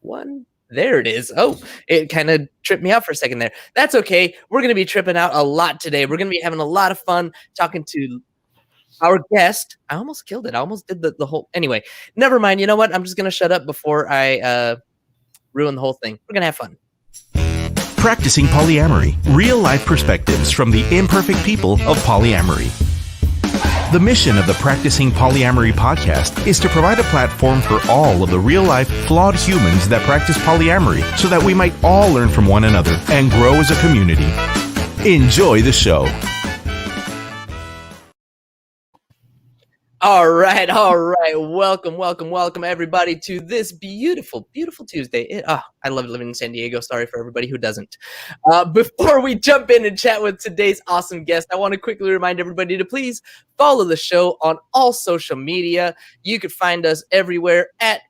1. There it is. Oh, it kind of tripped me out for a second there. That's okay. We're going to be tripping out a lot today. We're going to be having a lot of fun talking to our guest. I almost killed it. I almost did the whole. Anyway, never mind. You know what? I'm just going to shut up before I ruin the whole thing. We're going to have fun. Practicing Polyamory. Real-life perspectives from the imperfect people of polyamory. The mission of the Practicing Polyamory podcast is to provide a platform for all of the real-life, flawed humans that practice polyamory so that we might all learn from one another and grow as a community. Enjoy the show. All right. Welcome, everybody, to this beautiful Tuesday. I love living in San Diego. Sorry for everybody who doesn't. Before we jump in and chat with today's awesome guest, I want to quickly remind everybody to please follow the show on all social media. You could find us everywhere at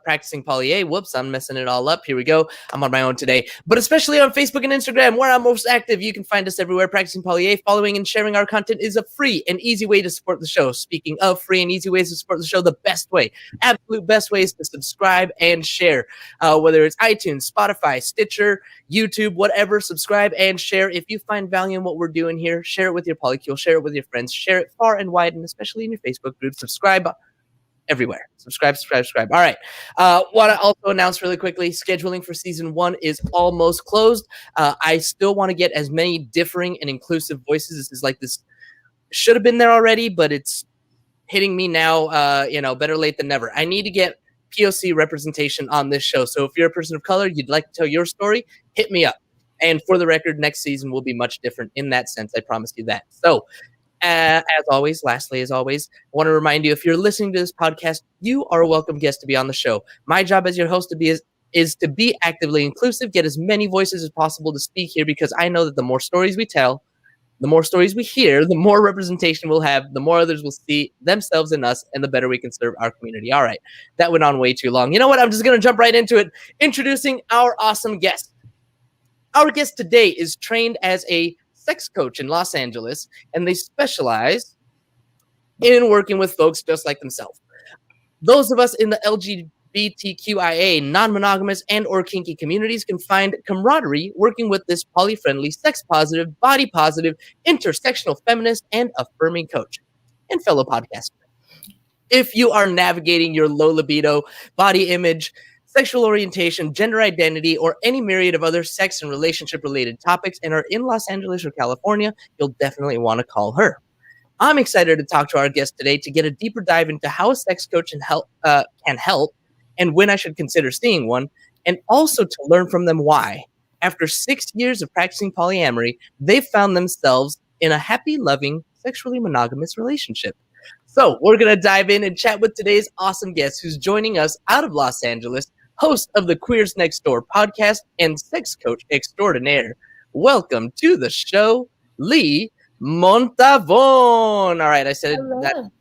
Practicing Poly. Whoops, I'm messing it all up. Here we go. I'm on my own today, but especially on Facebook and Instagram, where I'm most active. You can find us everywhere, Practicing Poly. Following and sharing our content is a free and easy way to support the show. Speaking of free and easy ways to support the show, the best way, absolute best way is to subscribe and share. Whether it's iTunes, Spotify, Stitcher, YouTube, whatever, subscribe and share. If you find value in what we're doing here, share it with your polycule, share it with your friends, share it far and wide, and especially in your Facebook group. Subscribe everywhere. Subscribe. All right. Want to also announce really quickly, scheduling for season 1 is almost closed. I still want to get as many differing and inclusive voices. This is like this should have been there already, but it's hitting me now. Better late than never. I need to get POC representation on this show. So if you're a person of color, you'd like to tell your story, hit me up. And for the record, next season will be much different in that sense. I promise you that. So lastly, as always, I want to remind you, if you're listening to this podcast, you are a welcome guest to be on the show. My job as your host is to be actively inclusive, get as many voices as possible to speak here, because I know that the more stories we tell, the more stories we hear, the more representation we'll have, the more others will see themselves in us, and the better we can serve our community. All right, that went on way too long. You know what? I'm just going to jump right into it, introducing our awesome guest. Our guest today is trained as a sex coach in Los Angeles, and they specialize in working with folks just like themselves. Those of us in the LGBTQIA, non-monogamous, and or kinky communities can find camaraderie working with this poly-friendly, sex-positive, body-positive, intersectional feminist, and affirming coach and fellow podcaster. If you are navigating your low libido, body image, sexual orientation, gender identity, or any myriad of other sex and relationship-related topics and are in Los Angeles or California, you'll definitely want to call her. I'm excited to talk to our guest today to get a deeper dive into how a sex coach can help and when I should consider seeing one, and also to learn from them why, after 6 years of practicing polyamory, they found themselves in a happy, loving, sexually monogamous relationship. So we're going to dive in and chat with today's awesome guest who's joining us out of Los Angeles, host of the Queers Next Door podcast and sex coach extraordinaire. Welcome to the show, Leigh Montavon. All right, I said that.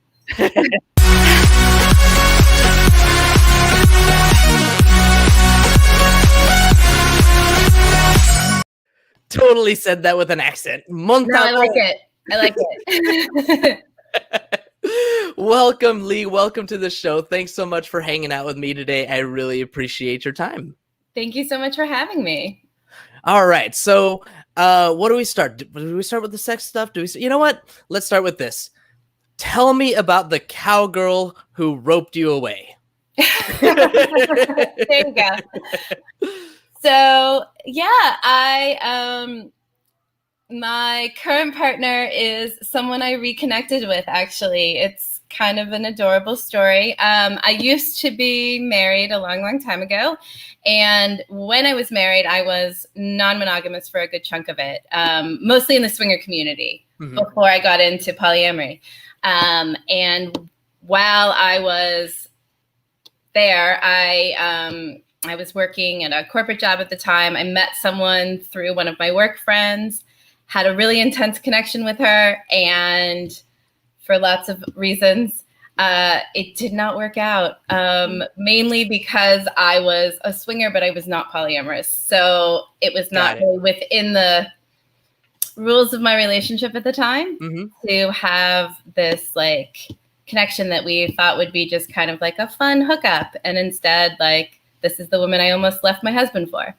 Totally said that with an accent. Montavon. No, I like it. Welcome, Leigh. Welcome to the show. Thanks so much for hanging out with me today. I really appreciate your time. Thank you so much for having me. All right. So what do we start? Do we start with the sex stuff? You know what? Let's start with this. Tell me about the cowgirl who roped you away. There you go. So, my current partner is someone I reconnected with, actually. It's kind of an adorable story. I used to be married a long, long time ago. And when I was married, I was non-monogamous for a good chunk of it, mostly in the swinger community before I got into polyamory. And while I was there, I was working at a corporate job at the time. I met someone through one of my work friends, had a really intense connection with her, and for lots of reasons, it did not work out, mainly because I was a swinger, but I was not polyamorous. So it was not really within the rules of my relationship at the time to have this connection that we thought would be just kind of like a fun hookup. And instead, this is the woman I almost left my husband for.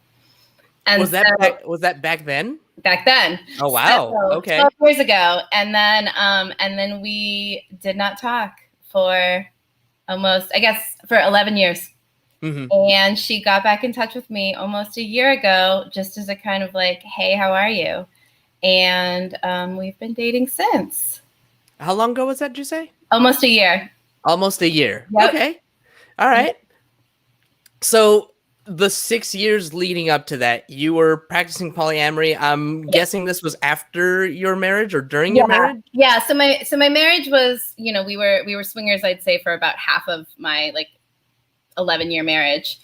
And was that back then? Back then. Oh wow. So, okay. 12 years ago. And then we did not talk for almost, I guess, for 11 years. Mm-hmm. And she got back in touch with me almost a year ago, just as a kind of like, hey, how are you? And we've been dating since. How long ago was that, did you say? Almost a year. Almost a year. Yep. Okay. All right. So the 6 years leading up to that, you were practicing polyamory. I'm guessing this was after your marriage or during your marriage? Yeah. So my marriage was, you know, we were swingers, I'd say, for about half of my 11-year marriage.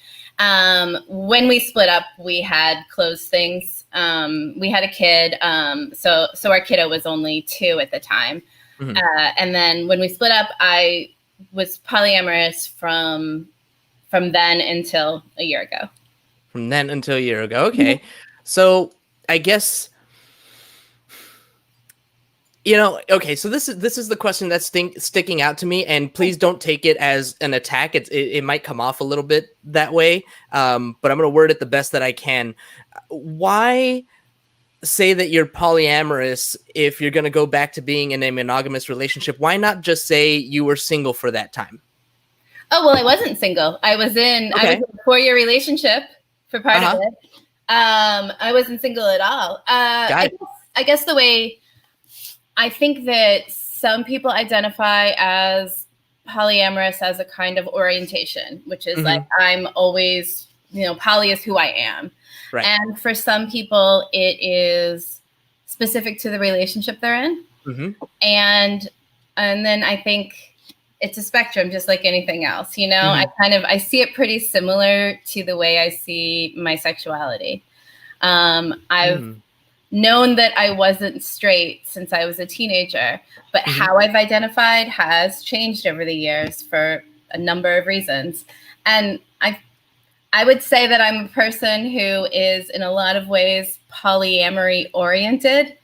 When we split up, we had closed things. We had a kid. So our kiddo was only 2 at the time. Mm-hmm. And then when we split up, I was polyamorous from then until a year ago. From then until a year ago. Okay. So I guess, okay. So this is the question that's sticking out to me, and please don't take it as an attack. It might come off a little bit that way. But I'm going to word it the best that I can. Why say that you're polyamorous if you're going to go back to being in a monogamous relationship? Why not just say you were single for that time? Oh, well, I wasn't single. I was in a 4-year relationship for part of it. I wasn't single at all. I guess the way I think that some people identify as polyamorous as a kind of orientation, which is like, I'm always, poly is who I am. Right. And for some people, it is specific to the relationship they're in. Mm-hmm. And then I think it's a spectrum, just like anything else. I see it pretty similar to the way I see my sexuality. I've known that I wasn't straight since I was a teenager, but how I've identified has changed over the years for a number of reasons. And I would say that I'm a person who is in a lot of ways polyamory oriented,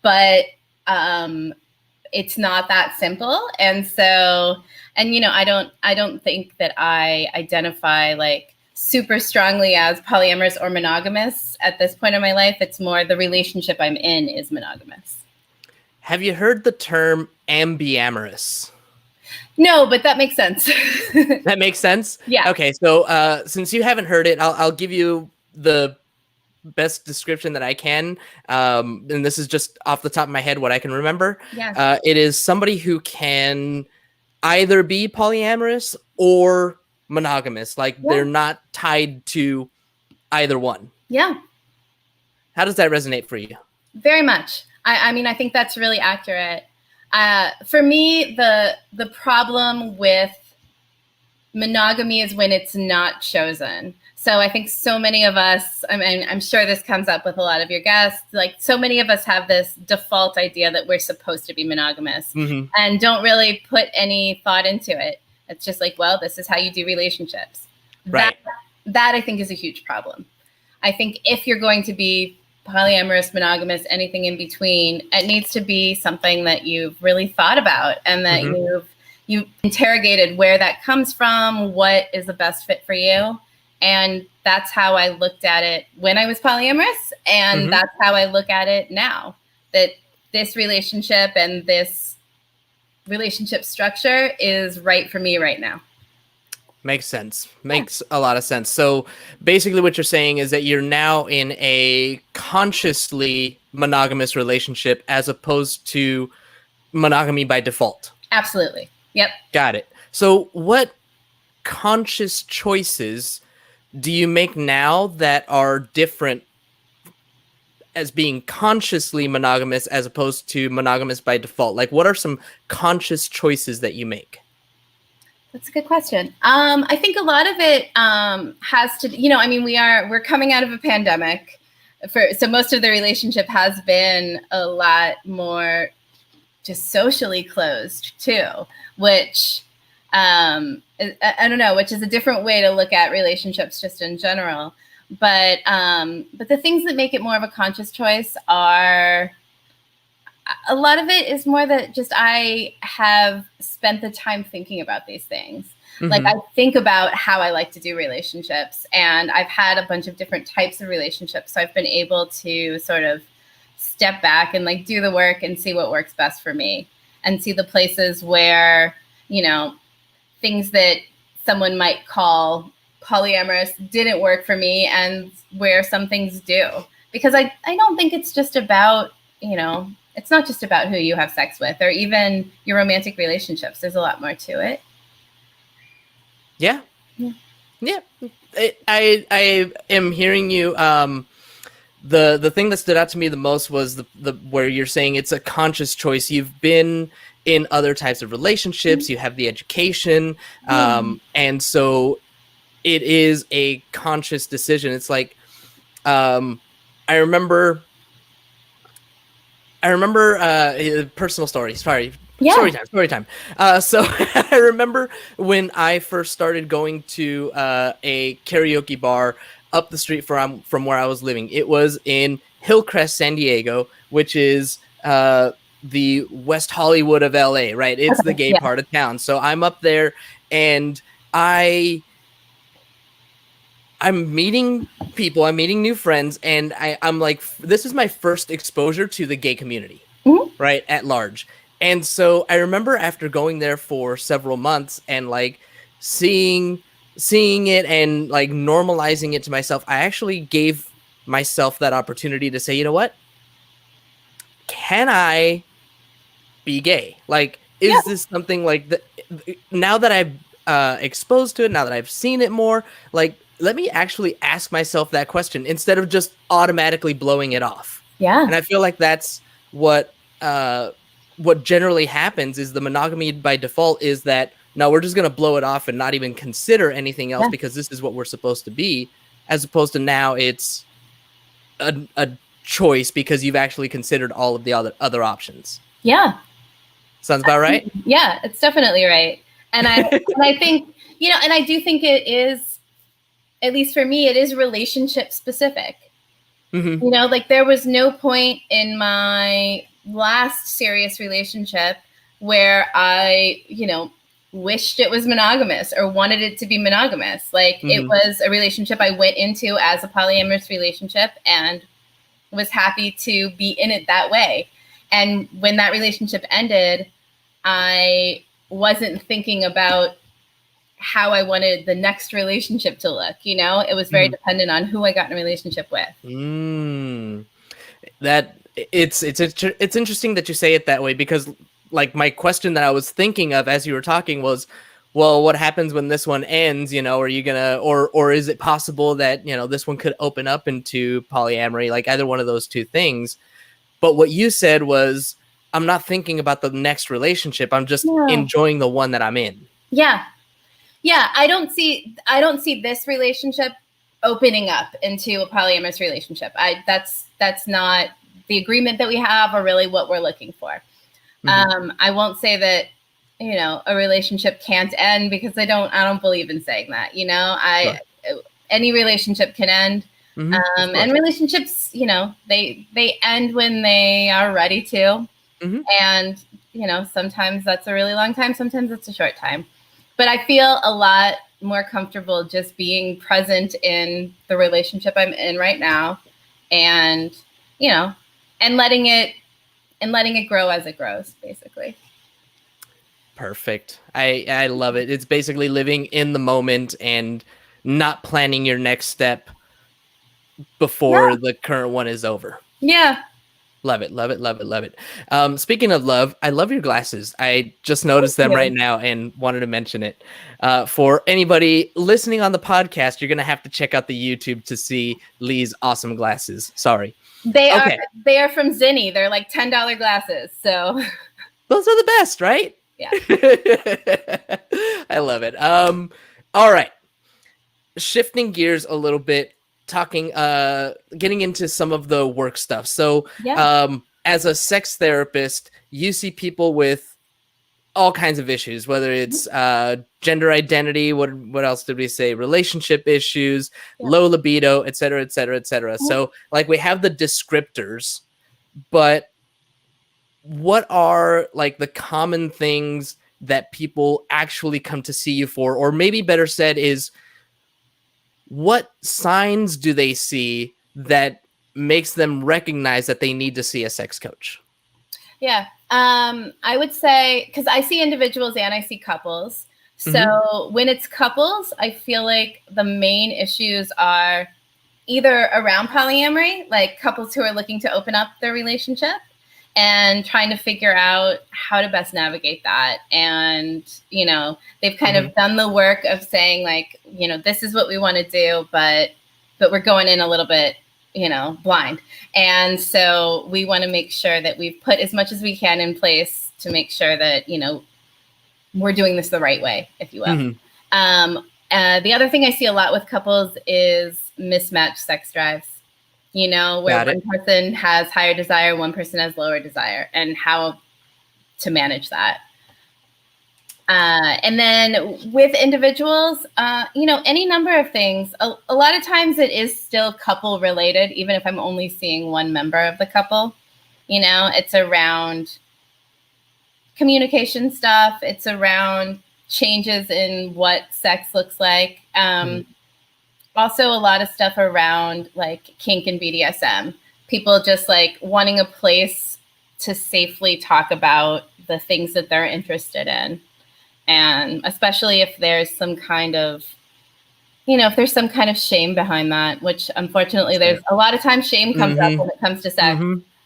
but it's not that simple. And so, I don't think that I identify like super strongly as polyamorous or monogamous at this point in my life. It's more the relationship I'm in is monogamous. Have you heard the term ambiamorous? No, but that makes sense. That makes sense? Yeah. Okay, so since you haven't heard it, I'll give you the best description that I can. And this is just off the top of my head what I can remember. Yeah. It is somebody who can either be polyamorous or monogamous. Like they're not tied to either one. Yeah. How does that resonate for you? Very much. I think that's really accurate. For me, the problem with monogamy is when it's not chosen. So I think so many of us, I'm sure this comes up with a lot of your guests, like so many of us have this default idea that we're supposed to be monogamous and don't really put any thought into it. It's just like, well, this is how you do relationships. Right. That I think is a huge problem. I think if you're going to be polyamorous, monogamous, anything in between, it needs to be something that you've really thought about and that you've interrogated where that comes from, what is the best fit for you. And that's how I looked at it when I was polyamorous. And that's how I look at it now, that this relationship and this relationship structure is right for me right now. Makes sense. Makes a lot of sense. So basically what you're saying is that you're now in a consciously monogamous relationship as opposed to monogamy by default. Absolutely. Yep. Got it. So what conscious choices do you make now that are different as being consciously monogamous as opposed to monogamous by default? Like what are some conscious choices that you make? That's a good question. I think a lot of it has to, we're coming out of a pandemic. So most of the relationship has been a lot more just socially closed too, which I don't know, which is a different way to look at relationships just in general. But the things that make it more of a conscious choice are, a lot of it is more that just I have spent the time thinking about these things. Like, Mhm. I think about how I like to do relationships, and I've had a bunch of different types of relationships. So I've been able to sort of step back and like do the work and see what works best for me, and see the places where, you know, things that someone might call polyamorous didn't work for me, and where some things do. Because I don't think it's just about, you know, it's not just about who you have sex with or even your romantic relationships. There's a lot more to it. Yeah. Yeah. Yeah. I am hearing you. The thing that stood out to me the most was the where you're saying it's a conscious choice. You've been in other types of relationships, you have the education, and so it is a conscious decision. It's like, I remember personal story. Sorry. Yeah. Story time. So I remember when I first started going to a karaoke bar up the street from where I was living. It was in Hillcrest, San Diego, which is the West Hollywood of LA, right? It's the gay Yeah. part of town. So I'm up there, and I'm meeting people, I'm meeting new friends, and I'm like, this is my first exposure to the gay community, right, at large. And so I remember after going there for several months and like seeing it and like normalizing it to myself, I actually gave myself that opportunity to say, you know what? Can I be gay? Like, is this something like that? Now that I've exposed to it, now that I've seen it more, like, let me actually ask myself that question instead of just automatically blowing it off. Yeah. And I feel like that's what generally happens is the monogamy by default is that, no, we're just going to blow it off and not even consider anything else because this is what we're supposed to be, as opposed to now it's a choice because you've actually considered all of the other options. Yeah. Sounds about right? Yeah, it's definitely right. And I think, you know, and I do think it is, at least for me, it is relationship specific. Mm-hmm. You know, like there was no point in my last serious relationship where I, you know, wished it was monogamous or wanted it to be monogamous. Like it was a relationship I went into as a polyamorous relationship and was happy to be in it that way. And when that relationship ended, I wasn't thinking about how I wanted the next relationship to look. You know, it was very dependent on who I got in a relationship with. That it's interesting that you say it that way, because like my question that I was thinking of as you were talking was, well, what happens when this one ends? You know, are you gonna, or is it possible that, you know, this one could open up into polyamory, like either one of those two things? But what you said was, I'm not thinking about the next relationship. I'm just enjoying the one that I'm in. Yeah. Yeah. I don't see this relationship opening up into a polyamorous relationship. That's not the agreement that we have or really what we're looking for. I won't say that, you know, a relationship can't end, because I don't believe in saying that, you know. Any relationship can end. And relationships, you know, they end when they are ready to. And, you know, sometimes that's a really long time, sometimes it's a short time. But I feel a lot more comfortable just being present in the relationship I'm in right now, and, you know, and letting it grow as it grows, basically. Perfect. I love it. It's basically living in the moment and not planning your next step before the current one is over. Yeah. Love it, love it, love it, love it. Speaking of love, I love your glasses. I just noticed them right now and wanted to mention it. For anybody listening on the podcast, you're going to have to check out the YouTube to see Leigh's awesome glasses. Sorry. They are from Zinni. They're like $10 glasses. So those are the best, right? Yeah. I love it. All right. Shifting gears a little bit, getting into some of the work stuff. So as a sex therapist, you see people with all kinds of issues, whether it's gender identity, what else did we say? Relationship issues, low libido, et cetera, et cetera, et cetera. So like we have the descriptors, but what are like the common things that people actually come to see you for? Or maybe better said is, what signs do they see that makes them recognize that they need to see a sex coach? Yeah. I would say, because I see individuals and I see couples. So when it's couples, I feel like the main issues are either around polyamory, like couples who are looking to open up their relationship and trying to figure out how to best navigate that. And, you know, they've kind of done the work of saying like, you know, this is what we want to do, but we're going in a little bit, you know, blind. And so we want to make sure that we've put as much as we can in place to make sure that, you know, we're doing this the right way, if you will. The other thing I see a lot with couples is mismatched sex drives, you know, where one person has higher desire, one person has lower desire, and how to manage that. And then with individuals, you know, any number of things. A lot of times it is still couple related, even if I'm only seeing one member of the couple. You know, it's around communication stuff. It's around changes in what sex looks like. Also a lot of stuff around like kink and BDSM. People just like wanting a place to safely talk about the things that they're interested in. And especially if there's some kind of, you know, if there's some kind of shame behind that, which unfortunately there's a lot of times shame comes up when it comes to sex.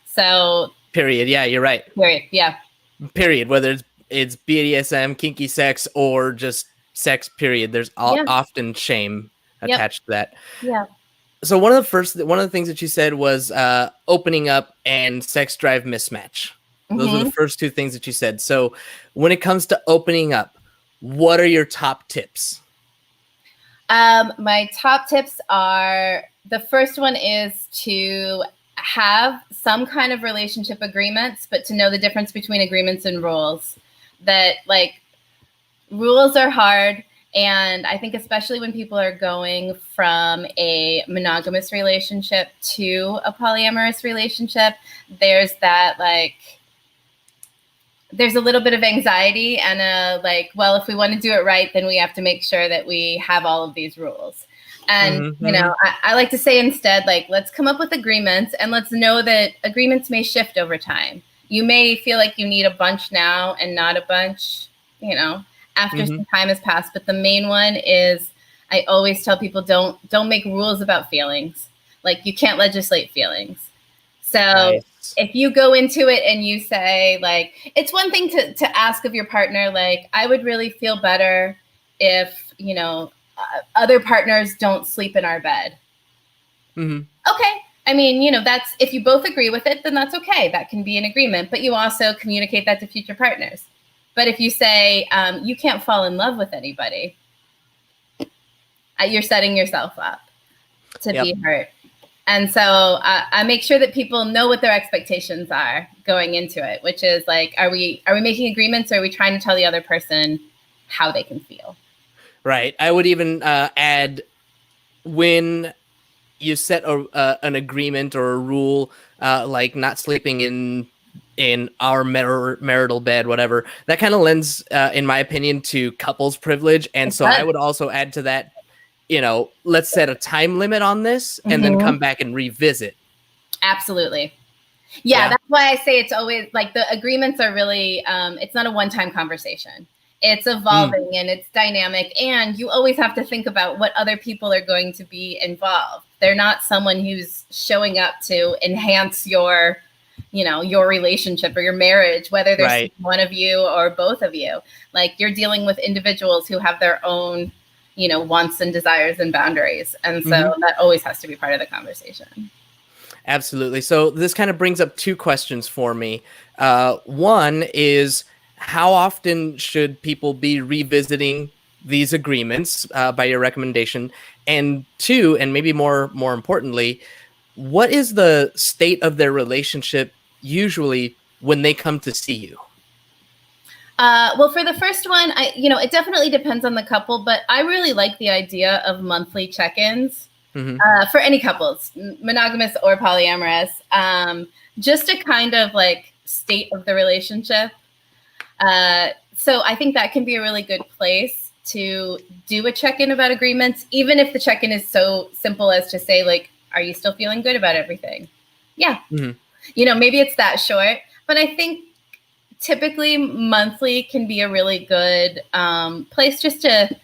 So period. Yeah, you're right. Period. Yeah. Period. Whether it's BDSM, kinky sex, or just sex, period. There's often shame attached to that. Yeah. So one of the things that you said was opening up and sex drive mismatch. Those are the first two things that you said. So when it comes to opening up, what are your top tips? My top tips are, the first one is to have some kind of relationship agreements, but to know the difference between agreements and rules. That like rules are hard. And I think especially when people are going from a monogamous relationship to a polyamorous relationship, there's that like, there's a little bit of anxiety and a like, well, if we want to do it right, then we have to make sure that we have all of these rules. And, you know, I like to say instead, like, let's come up with agreements and let's know that agreements may shift over time. You may feel like you need a bunch now and not a bunch, you know, after some time has passed. But the main one is, I always tell people, don't make rules about feelings. Like, you can't legislate feelings. So if you go into it and you say, like, it's one thing to ask of your partner, like, I would really feel better if, you know, other partners don't sleep in our bed. Okay. I mean, you know, that's, if you both agree with it, then that's okay. That can be an agreement, but you also communicate that to future partners. But if you say, you can't fall in love with anybody, you're setting yourself up to be hurt. And so I make sure that people know what their expectations are going into it, which is like, are we making agreements, or are we trying to tell the other person how they can feel? Right. I would even add, when you set an agreement or a rule, like not sleeping in our marital bed, whatever, that kind of lends, in my opinion, to couples privilege. And so I would also add to that, you know, let's set a time limit on this and then come back and revisit. Absolutely. Yeah, that's why I say it's always like the agreements are really, it's not a one-time conversation. It's evolving and it's dynamic, and you always have to think about what other people are going to be involved. They're not someone who's showing up to enhance your, you know, your relationship or your marriage, whether there's one of you or both of you. Like, you're dealing with individuals who have their own, you know, wants and desires and boundaries. And so that always has to be part of the conversation. Absolutely. So this kind of brings up two questions for me. One is, how often should people be revisiting these agreements by your recommendation? And two, and maybe more importantly, what is the state of their relationship usually when they come to see you? Well, for the first one, it definitely depends on the couple, but I really like the idea of monthly check-ins for any couples, monogamous or polyamorous, just to kind of like state of the relationship. So I think that can be a really good place to do a check-in about agreements, even if the check-in is so simple as to say, like, are you still feeling good about everything? Yeah. Mm-hmm. You know, maybe it's that short, but I think typically monthly can be a really good place just to,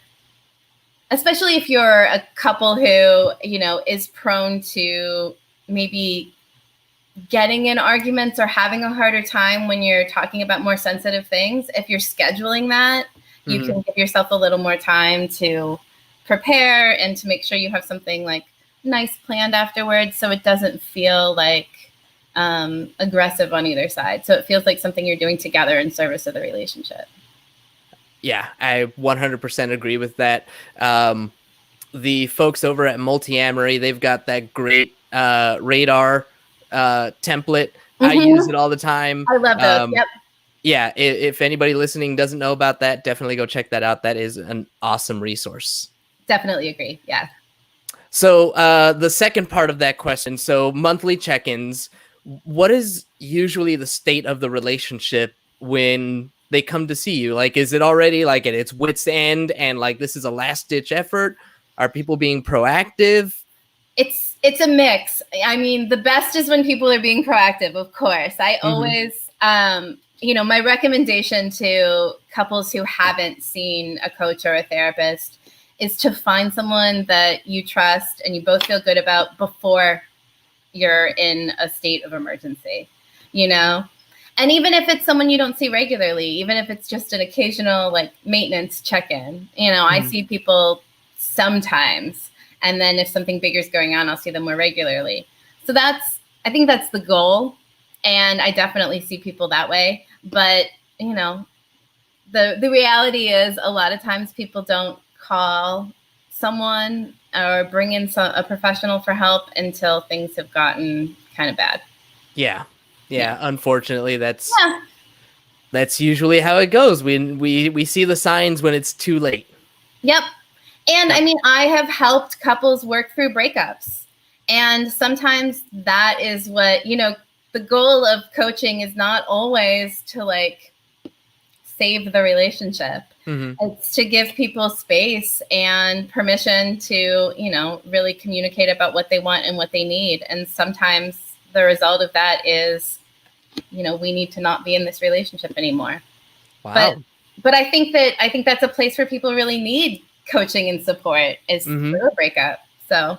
especially if you're a couple who, you know, is prone to maybe getting in arguments or having a harder time when you're talking about more sensitive things. If you're scheduling that, you can give yourself a little more time to prepare and to make sure you have something like nice planned afterwards, so it doesn't feel like aggressive on either side. So it feels like something you're doing together in service of the relationship. Yeah, I 100% agree with that. The folks over at Multiamory, they've got that great radar template. I use it all the time. I love those. Yep. Yeah, if anybody listening doesn't know about that, definitely go check that out. That is an awesome resource. Definitely agree. Yeah. So the second part of that question, so monthly check-ins, what is usually the state of the relationship when they come to see you? Like, is it already like at its wit's end and like this is a last-ditch effort? Are people being proactive? It's a mix. I mean, the best is when people are being proactive, of course. I always, you know, my recommendation to couples who haven't seen a coach or a therapist is to find someone that you trust and you both feel good about before you're in a state of emergency, you know? And even if it's someone you don't see regularly, even if it's just an occasional like maintenance check-in, you know, I see people sometimes, and then if something bigger is going on, I'll see them more regularly. So I think that's the goal. And I definitely see people that way. But, you know, the reality is a lot of times people don't call someone or bring in a professional for help until things have gotten kind of bad. Yeah. Unfortunately, that's usually how it goes. We see the signs when it's too late. Yep. And I mean, I have helped couples work through breakups. And sometimes that is what, you know, the goal of coaching is not always to like save the relationship. It's to give people space and permission to, you know, really communicate about what they want and what they need. And sometimes the result of that is, you know, we need to not be in this relationship anymore. Wow. But I think that's a place where people really need coaching and support is through a breakup. So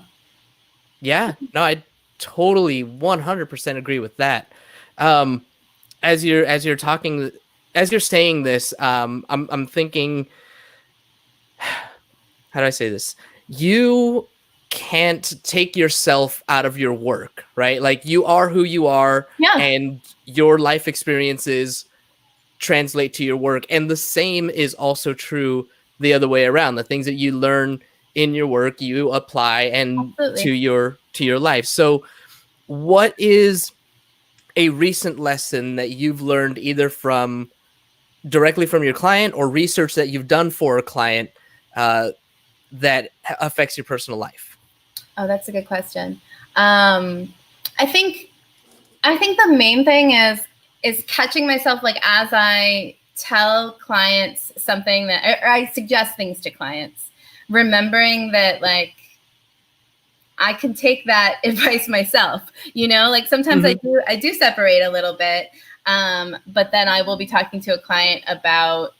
yeah, no, I totally 100% agree with that. As you're talking, as you're saying this, I'm thinking, how do I say this? You can't take yourself out of your work, right? Like you are who you are, and your life experiences translate to your work. And the same is also true the other way around. The things that you learn in your work, you apply and to your life. So what is a recent lesson that you've learned either from directly from your client or research that you've done for a client that affects your personal life? Oh, that's a good question. I think the main thing is catching myself, like as I tell clients something that, or I suggest things to clients, remembering that like I can take that advice myself, you know, like sometimes I do separate a little bit. But then I will be talking to a client about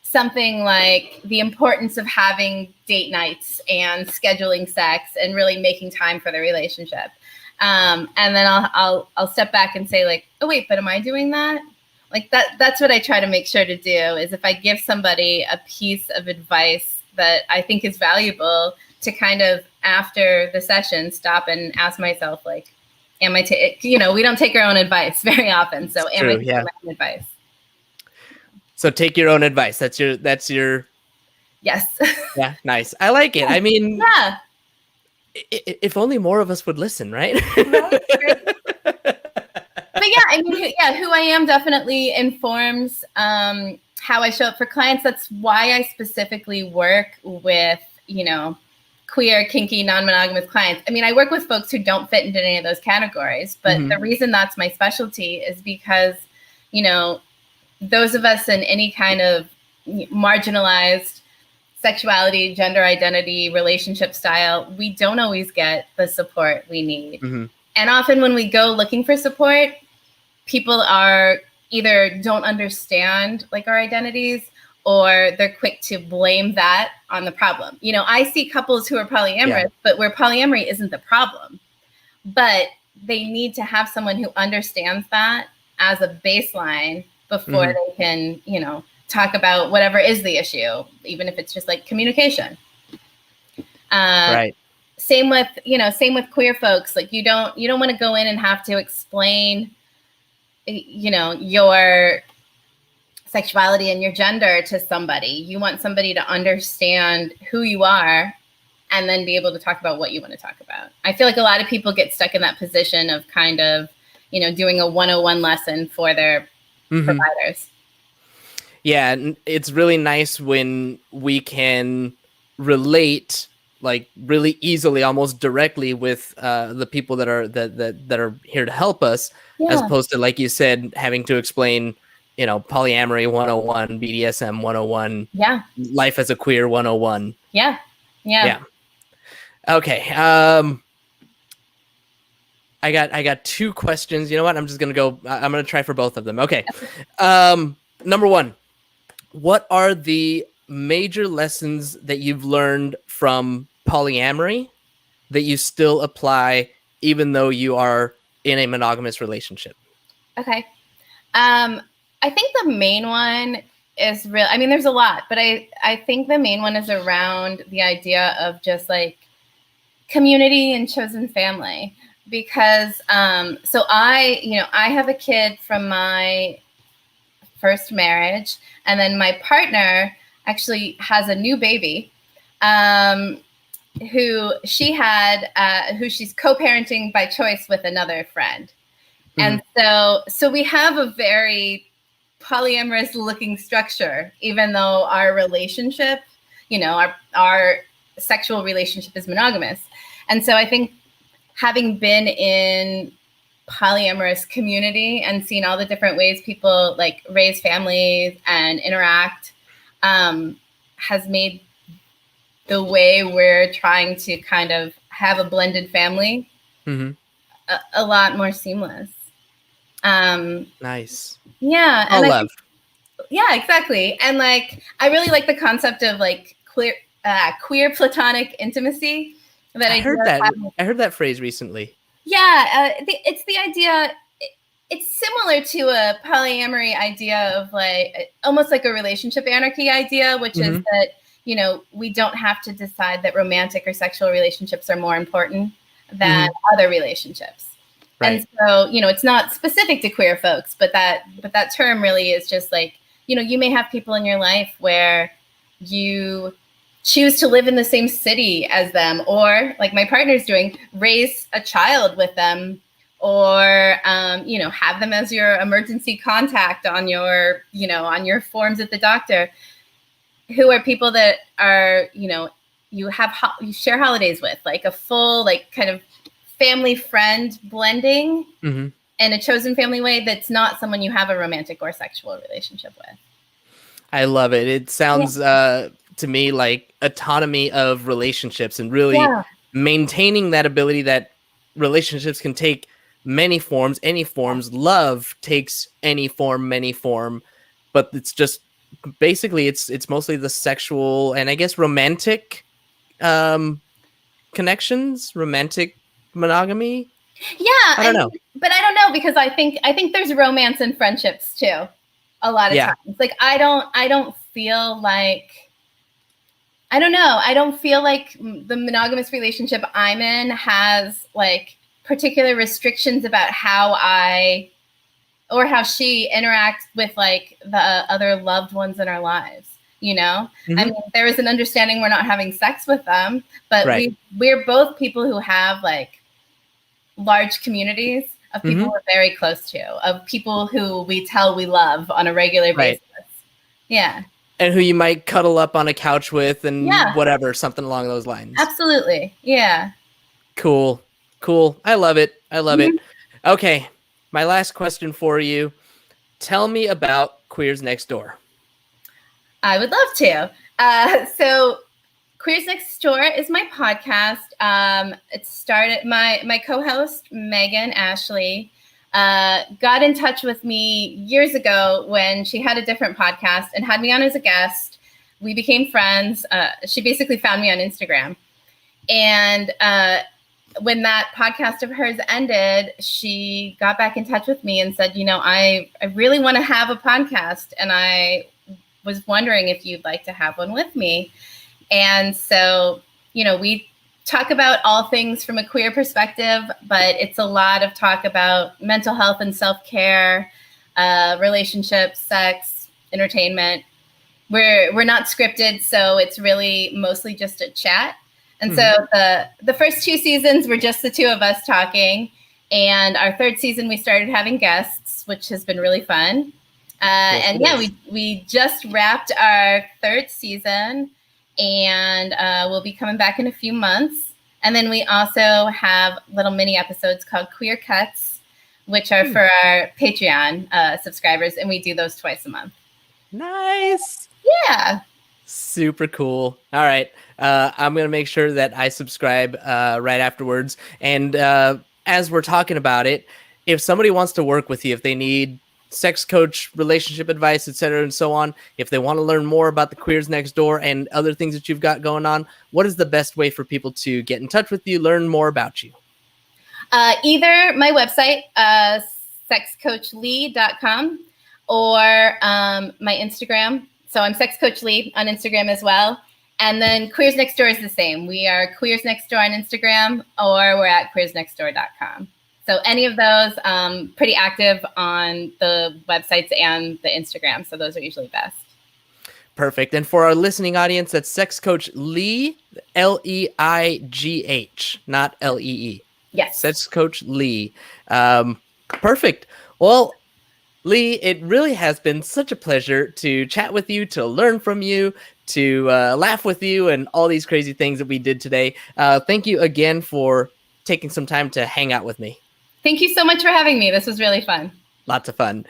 something like the importance of having date nights and scheduling sex and really making time for the relationship. And then I'll step back and say like, oh wait, but am I doing that? Like that's what I try to make sure to do is if I give somebody a piece of advice that I think is valuable, to kind of after the session stop and ask myself like, am I you know, we don't take our own advice very often. So am I taking my own advice? So take your own advice. That's your yes. Yeah, nice. I like it. I mean, if only more of us would listen, right? But yeah, I mean, who I am definitely informs how I show up for clients. That's why I specifically work with, you know, queer, kinky, non-monogamous clients. I mean, I work with folks who don't fit into any of those categories, but the reason that's my specialty is because, you know, those of us in any kind of marginalized sexuality, gender identity, relationship style, we don't always get the support we need. And often when we go looking for support, people are either don't understand like our identities, or they're quick to blame that on the problem. You know, I see couples who are polyamorous, but where polyamory isn't the problem, but they need to have someone who understands that as a baseline before they can, you know, talk about whatever is the issue, even if it's just like communication. Right. Same with, you know, same with queer folks. Like you don't want to go in and have to explain, you know, your sexuality and your gender to somebody. You want somebody to understand who you are and then be able to talk about what you want to talk about. I feel like a lot of people get stuck in that position of kind of, you know, doing a 101 lesson for their providers. Yeah, and it's really nice when we can relate like really easily, almost directly with the people that are here to help us, as opposed to, like you said, having to explain, you know, polyamory 101, BDSM 101, life as a queer 101. Yeah. Okay. I got two questions. You know what? I'm gonna try for both of them. Okay. Number one, what are the major lessons that you've learned from polyamory that you still apply even though you are in a monogamous relationship? Okay. I think the main one is real. I mean, there's a lot, but I think the main one is around the idea of just like community and chosen family. Because so I have a kid from my first marriage, and then my partner actually has a new baby who she's co-parenting by choice with another friend. And so we have a very polyamorous looking structure, even though our relationship, you know, our sexual relationship is monogamous. And so I think having been in polyamorous community and seen all the different ways people like raise families and interact has made the way we're trying to kind of have a blended family a lot more seamless. Nice. Yeah. All love. Yeah, exactly. And like, I really like the concept of like queer platonic intimacy. I heard that phrase recently. Yeah, it's the idea. It's similar to a polyamory idea of like almost like a relationship anarchy idea, which is that, you know, we don't have to decide that romantic or sexual relationships are more important than other relationships. Right. And so, you know, it's not specific to queer folks, but that term really is just like, you know, you may have people in your life where you choose to live in the same city as them, or like my partner's doing, raise a child with them, or, you know, have them as your emergency contact on your, you know, on your forms at the doctor, who are people that are, you know, you share holidays with, like a full, like kind of family friend blending in a chosen family way. That's not someone you have a romantic or sexual relationship with. I love it. It sounds, to me, like autonomy of relationships, and really maintaining that ability that relationships can take many forms, any forms. Love takes any form, many form, but it's just basically it's mostly the sexual and I guess romantic connections, romantic monogamy. Yeah, I don't know, but I don't know, because I think there's romance in friendships too. A lot of times, like I don't feel like. I don't know. I don't feel like the monogamous relationship I'm in has like particular restrictions about how she interacts with like the other loved ones in our lives. You know, I mean, there is an understanding we're not having sex with them, but we're both people who have like large communities of people we're very close to, of people who we tell we love on a regular basis. Yeah. And who you might cuddle up on a couch with and whatever, something along those lines. Absolutely. Yeah. Cool. I love it. I love it. Okay. My last question for you. tell me about Queers Next Door. I would love to. So Queers Next Door is my podcast. It started, my co-host, Megan Ashley, got in touch with me years ago when she had a different podcast and had me on as a guest. We became friends. She basically found me on Instagram. And when that podcast of hers ended, she got back in touch with me and said, I really want to have a podcast. And I was wondering if you'd like to have one with me. And so, we talk about all things from a queer perspective, but it's a lot of talk about mental health and self-care, relationships, sex, entertainment. We're not scripted, so it's really mostly just a chat. And so the first 2 seasons were just the two of us talking. And our third season, we started having guests, which has been really fun. We just wrapped our third season, and we'll be coming back in a few months. And then we also have little mini episodes called Queer Cuts, which are for our Patreon subscribers, and we do those twice a month. Nice. Yeah. Super cool. All right. I'm going to make sure that I subscribe right afterwards. And as we're talking about it, if somebody wants to work with you, if they need sex coach, relationship advice, etc., and so on, if they want to learn more about the Queers Next Door and other things that you've got going on, what is the best way for people to get in touch with you, learn more about you? Either my website, sexcoachleigh.com, or my Instagram. So I'm Sex Coach Leigh on Instagram as well. And then Queers Next Door is the same. We are Queers Next Door on Instagram, or we're at queersnextdoor.com. So any of those, pretty active on the websites and the Instagram. So those are usually best. Perfect. And for our listening audience, that's Sex Coach Leigh, Leigh, not Lee. Yes. Sex Coach Leigh. Perfect. Well, Leigh, it really has been such a pleasure to chat with you, to learn from you, to laugh with you, and all these crazy things that we did today. Thank you again for taking some time to hang out with me. Thank you so much for having me. This was really fun. Lots of fun.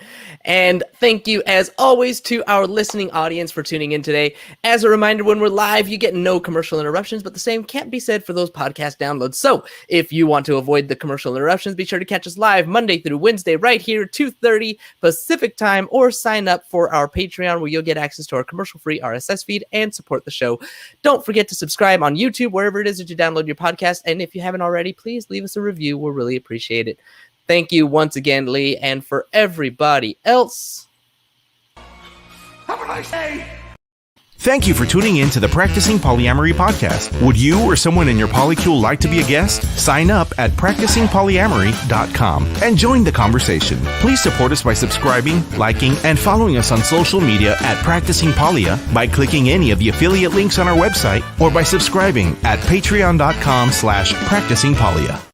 And thank you, as always, to our listening audience for tuning in today. As a reminder, when we're live, you get no commercial interruptions, but the same can't be said for those podcast downloads. So if you want to avoid the commercial interruptions, be sure to catch us live Monday through Wednesday right here, 2:30 Pacific time, or sign up for our Patreon, where you'll get access to our commercial-free RSS feed and support the show. Don't forget to subscribe on YouTube, wherever it is that you download your podcast. And if you haven't already, please leave us a review. We'll really appreciate it. Thank you once again, Leigh, and for everybody else, have a nice day. Thank you for tuning in to the Practicing Polyamory podcast. Would you or someone in your polycule like to be a guest? Sign up at practicingpolyamory.com and join the conversation. Please support us by subscribing, liking, and following us on social media at Practicing Polia by clicking any of the affiliate links on our website, or by subscribing at patreon.com/practicingpolia.